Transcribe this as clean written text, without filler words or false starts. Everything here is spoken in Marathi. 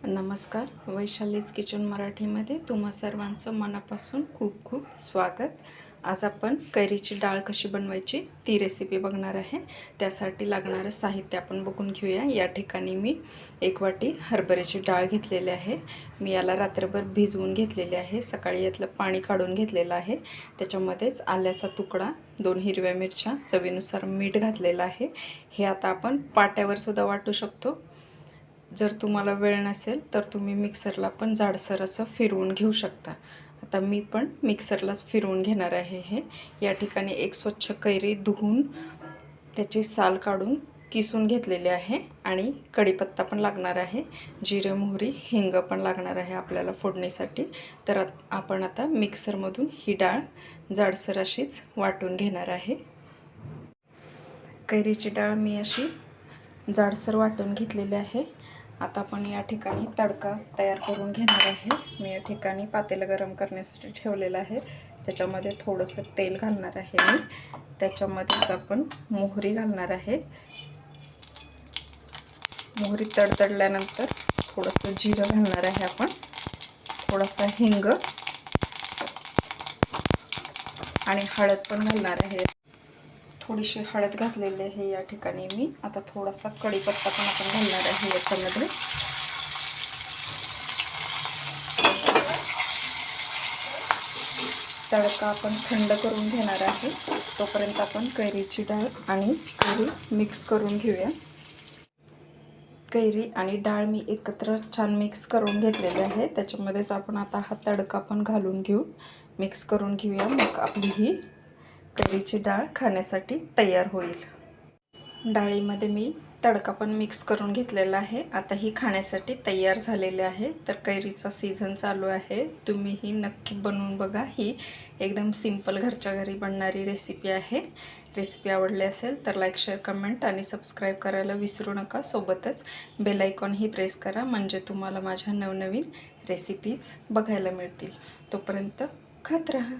नमस्कार. वैशालीज किचन मराठीमध्ये तुम्हा सर्वांचं मनापासून खूप खूप स्वागत. आज आपण कैरीची डाळ कशी बनवायची ती रेसिपी बघणार आहे. त्यासाठी लागणारं साहित्य आपण बघून घेऊया. या ठिकाणी मी 1 वाटी हरभऱ्याची डाळ घेतलेली आहे. मी याला रात्रभर भिजवून घेतलेले आहे. सकाळी यातलं पाणी काढून घेतलेलं आहे. त्याच्यामध्येच आल्याचा तुकडा, 2 हिरव्या मिरच्या, चवीनुसार मीठ घातलेलं आहे. हे आता आपण पाट्यावर सुद्धा वाटू शकतो. जर तुम्हाला वेळ नसेल तर तुम्ही मिक्सरला पण जाडसर असं फिरवून घेऊ शकता. आता मी पण मिक्सरलाच फिरवून घेणार आहे. हे या ठिकाणी एक स्वच्छ कैरी धुवून त्याची साल काढून किसून घेतलेली आहे आणि कढीपत्ता पण लागणार आहे, जिरे, मोहरी, हिंग पण लागणार आहे आपल्याला फोडणीसाठी. तर आपण आता मिक्सरमधून ही डाळ जाडसर अशीच वाटून घेणार आहे. कैरीची डाळ मी अशी जाडसर वाटून घेतलेली आहे. आता आपण या ठिकाणी तडका तयार करून घेणार आहे. मी या ठिकाणी पातेलं गरम करण्यासाठी ठेवलेलं आहे. त्याच्यामध्ये थोडंसं तेल घालणार आहे मी. त्याच्यामध्येच आपण मोहरी घालणार आहे. मोहरी तडतडल्यानंतर थोडंसं जिरं घालणार आहे आपण, थोडासा हिंग आणि हळद पण घालणार आहे. थोडीशी हळद घातलेली आहे या ठिकाणी मी. आता थोडासा कढीपत्ता पण आपण घालणार आहे याच्यामध्ये. तडका आपण थंड करून घेणार आहे. तोपर्यंत आपण कैरीची डाळ आणि कैरी मिक्स करून घेऊया. कैरी आणि डाळ मी एकत्र छान मिक्स करून घेतलेले आहे. त्याच्यामध्येच आपण आता हा तडका पण घालून घेऊ, मिक्स करून घेऊया. मग आपली ही कैरीची डाळ खाण्यासाठी तयार होईल. डाळीमध्ये मी तडका पण मिक्स करून घेतलेला आहे. आता ही खाण्यासाठी तयार झालेली आहे. तर कैरीचा सीझन चालू आहे. तुम्हीही नक्की बनवून बघा. ही एकदम सिंपल घरच्या घरी बनणारी रेसिपी आहे. रेसिपी आवडली असेल तर लाईक, शेअर, कमेंट आणि सबस्क्राईब करायला विसरू नका. सोबतच बेल आयकॉनही प्रेस करा, म्हणजे तुम्हाला माझ्या नवनवीन रेसिपीज बघायला मिळतील. तोपर्यंत खात राहा.